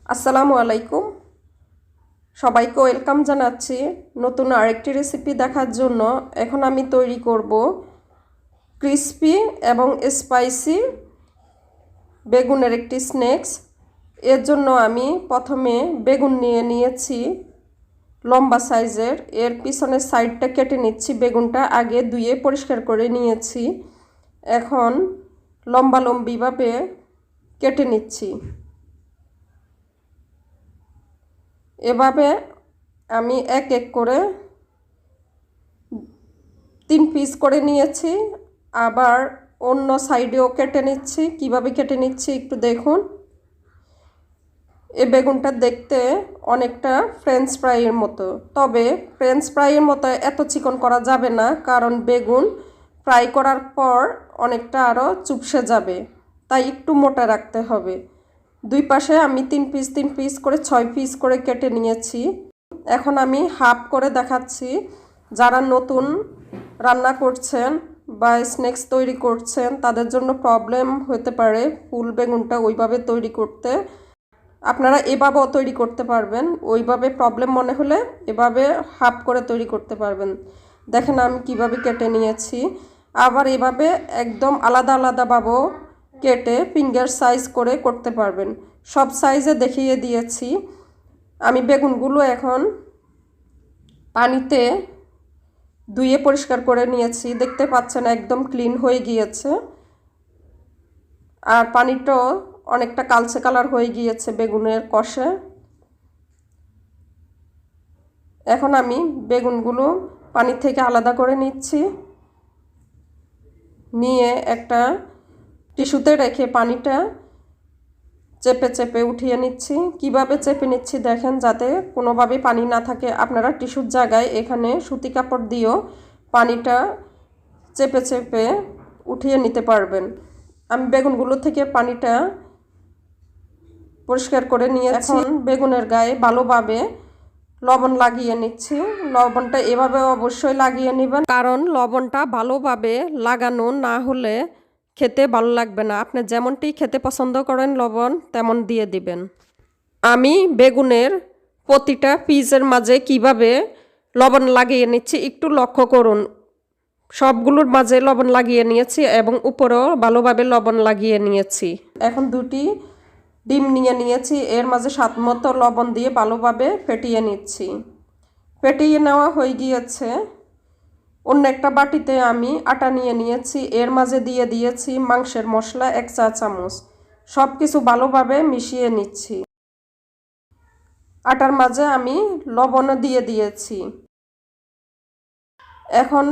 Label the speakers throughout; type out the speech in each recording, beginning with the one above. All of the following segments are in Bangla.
Speaker 1: আসসালামু আলাইকুম, সবাইকে ওয়েলকাম জানাচ্ছি নতুন আরেকটি রেসিপি দেখার জন্য। এখন আমি তৈরি করব ক্রিস্পি এবং স্পাইসি বেগুনের একটি স্ন্যাক্স। এর জন্য আমি প্রথমে বেগুন নিয়ে নিয়েছি লম্বা সাইজের। এর পিছনের সাইডটা কেটে নিচ্ছি। বেগুনটা আগে ধুয়ে পরিষ্কার করে নিয়েছি, এখন লম্বালম্বিভাবে কেটে নিচ্ছি। এভাবে আমি এক এক করে 3 পিস করে নিয়েছি। আবার অন্য সাইডেও কেটে নিচ্ছি। কিভাবে কেটে নিচ্ছি একটু দেখুন। এই বেগুনটা দেখতে অনেকটা ফ্রেঞ্চ ফ্রাইয়ের মতো, তবে ফ্রেঞ্চ ফ্রাইয়ের মতো এত চিকন করা যাবে না, কারণ বেগুন ফ্রাই করার পর অনেকটা আরও চুপসে যাবে, তাই একটু মোটা রাখতে হবে। দুই পাশে আমি 3 পিস করে 6 পিস করে কেটে নিয়েছি। এখন আমি হাফ করে দেখাচ্ছি। যারা নতুন রান্না করছেন বা স্ন্যাক্স তৈরি করছেন তাদের জন্য প্রবলেম হতে পারে ফুল বেগুনটা ওইভাবে তৈরি করতে। আপনারা এভাবেও তৈরি করতে পারবেন, ওইভাবে প্রবলেম মনে হলে এভাবে হাফ করে তৈরি করতে পারবেন। দেখেন আমি কিভাবে কেটে নিয়েছি। আবার এভাবে একদম আলাদা আলাদাভাবেও কেটে ফিঙ্গার সাইজ করে করতে পারবেন। সব সাইজে দেখিয়ে দিয়েছি। আমি বেগুনগুলো এখন পানিতে ধুয়ে পরিষ্কার করে নিয়েছি। দেখতে পাচ্ছেন একদম ক্লিন হয়ে গিয়েছে, আর পানিটাও অনেকটা কালচে কালার হয়ে গিয়েছে বেগুনের কষে। এখন আমি বেগুনগুলো পানি থেকে আলাদা করে নিচ্ছি। নিয়ে একটা টিস্যুতে রেখে পানিটা চেপে চেপে উঠিয়ে নিচ্ছি। কিভাবে চেপে নিচ্ছি দেখেন, যাতে কোনোভাবে পানি না থাকে। আপনারা টিস্যুর জায়গায় এখানে সুতি কাপড় দিয়েও পানিটা চেপে চেপে উঠিয়ে নিতে পারবেন। আমি বেগুনগুলো থেকে পানিটা পরিষ্কার করে নিয়েছি। এখন বেগুনের গায়ে ভালোভাবে লবণ লাগিয়ে নিচ্ছি। লবণটা এভাবে অবশ্যই লাগিয়ে নেবেন, কারণ লবণটা ভালোভাবে লাগানো না হলে খেতে ভালো লাগবে না। আপনি যেমনটি খেতে পছন্দ করেন লবণ তেমন দিয়ে দিবেন। আমি বেগুনের প্রতিটা পিসের মাঝে কিভাবে লবণ লাগিয়ে নিচ্ছি একটু লক্ষ্য করুন। সবগুলোর মাঝে লবণ লাগিয়ে নিয়েছি এবং উপরেও ভালোভাবে লবণ লাগিয়ে নিয়েছি। এখন 2টি ডিম নিয়ে নিয়েছি, এর মাঝে স্বাদ মতো লবণ দিয়ে ভালোভাবে ফেটিয়ে নিচ্ছি। ফেটিয়ে নেওয়া হয়ে গিয়েছে। অন্য একটা বাটিতে আমি আটা নিয়ে নিয়েছি, এর মাঝে দিয়ে দিয়েছি মাংসের মশলা 1 চা চামচ। সব কিছু ভালোভাবে মিশিয়ে নিচ্ছি। আটার মাঝে আমি লবণও দিয়ে দিয়েছি। এখন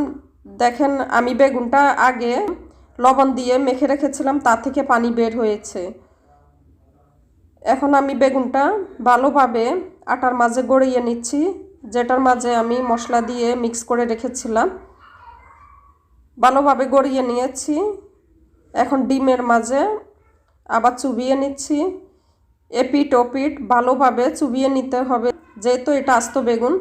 Speaker 1: দেখেন আমি বেগুনটা আগে লবণ দিয়ে মেখে রেখেছিলাম, তা থেকে পানি বের হয়েছে। এখন আমি বেগুনটা ভালোভাবে আটার মাঝে গড়িয়ে নিচ্ছি, যেটার মাঝে আমি মশলা দিয়ে মিক্স করে রেখেছিলাম। ভালোভাবে গড়িয়ে নিয়েছি। এখন ডিমের মাঝে আবার চুবিয়ে নিচ্ছি। এপিট ওপিট ভালোভাবে চুবিয়ে নিতে হবে, যেহেতু এটা আস্ত বেগুন।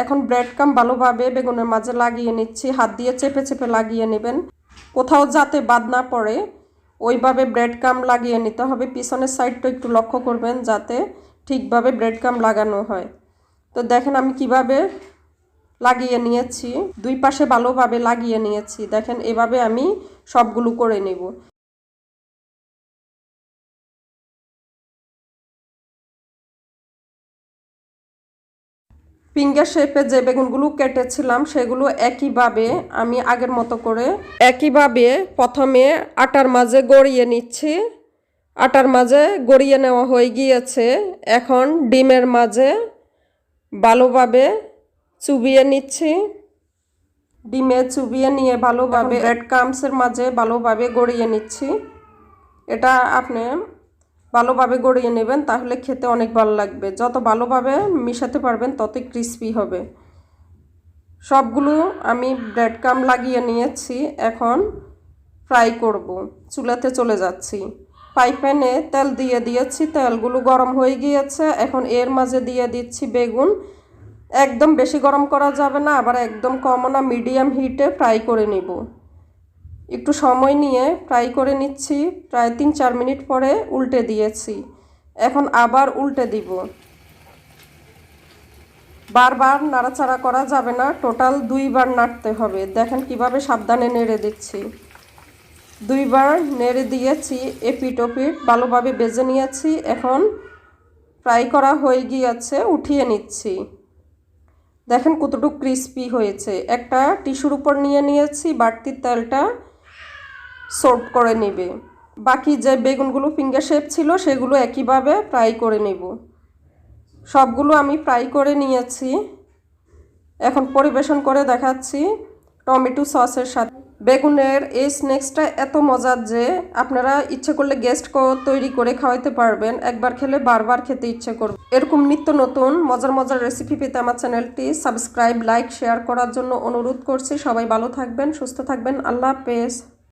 Speaker 1: এখন ব্রেড ক্রাম্ব ভালোভাবে বেগুনের মাঝে লাগিয়ে নিচ্ছি। হাত দিয়ে চেপে চেপে লাগিয়ে নেবেন, কোথাও যাতে বাদ না পড়ে ওইভাবে ব্রেড ক্রাম্ব লাগিয়ে নিতে হবে। পিছনের সাইডটা একটু লক্ষ্য করবেন যাতে ঠিকভাবে ব্রেড ক্রাম্ব লাগানো হয়। তো দেখেন আমি কিভাবে লাগিয়ে নিয়েছি, 2 পাশে ভালোভাবে লাগিয়ে নিয়েছি। দেখেন এভাবে আমি সবগুলো করে নেব। ফিঙ্গার শেপে যে বেগুনগুলো কেটেছিলাম সেগুলো একইভাবে আমি আগের মতো করে একইভাবে প্রথমে আটার মাঝে গড়িয়ে নিচ্ছি। আটার মাঝে গড়িয়ে নেওয়া হয়ে গিয়েছে। এখন ডিমের মাঝে ভালোভাবে চুবিয়ে নিচ্ছি। ডিমে চুবিয়ে নিয়ে ভালোভাবে ব্রেড ক্রাম্বসের মাঝে ভালোভাবে গড়িয়ে নিচ্ছি। এটা আপনি ভালোভাবে গড়িয়ে নেবেন, তাহলে খেতে অনেক ভালো লাগবে। যত ভালোভাবে মিশাতে পারবেন ততই ক্রিস্পি হবে। সবগুলো আমি ব্রেড ক্রাম্ব লাগিয়ে নিয়েছি। এখন ফ্রাই করব। চুলাতে চলে যাচ্ছি। ফ্রাই প্যানে তেল দিয়ে দিয়েছি, তেলগুলো গরম হয়ে গিয়েছে। এখন এর মাঝে দিয়ে দিচ্ছি বেগুন। একদম বেশি গরম করা যাবে না, আবার একদম কমও না, মিডিয়াম হিটে ফ্রাই করে নিব। একটু সময় নিয়ে ফ্রাই করে নিচ্ছি। প্রায় 3-4 মিনিট পরে উল্টে দিয়েছি। এখন আবার উল্টে দিব। বারবার নাড়াচাড়া করা যাবে না, টোটাল 2 বার নাড়তে হবে। দেখেন কিভাবে সাবধানে নেড়ে দিচ্ছি। 2 বার নেড়ে দিয়েছি, এপিট ওপিট ভালোভাবে ভেজে নিয়েছি। এখন ফ্রাই করা হয়ে গিয়েছে, উঠিয়ে নিচ্ছি। দেখেন কতটুকু ক্রিস্পি হয়েছে। একটা টিস্যুর উপর নিয়ে নিয়েছি, বাড়তি তেলটা সার্ভ করে নেবে। বাকি যে বেগুনগুলো ফিঙ্গার শেপ ছিল সেগুলো একইভাবে ফ্রাই করে নেব। সবগুলো আমি ফ্রাই করে নিয়েছি। এখন পরিবেশন করে দেখাচ্ছি টমেটো সসের সাথে। বেগুনের এই স্ন্যাক্সটা এত মজার যে আপনারা ইচ্ছে করলে গেস্টকেও তৈরি করে খাওয়াতে পারবেন। একবার খেলে বারবার খেতে ইচ্ছে করবে। এরকম নিত্য নতুন মজার মজার রেসিপি পেতে আমার চ্যানেলটি সাবস্ক্রাইব, লাইক, শেয়ার করার জন্য অনুরোধ করছি। সবাই ভালো থাকবেন, সুস্থ থাকবেন। আল্লাহ হাফেজ।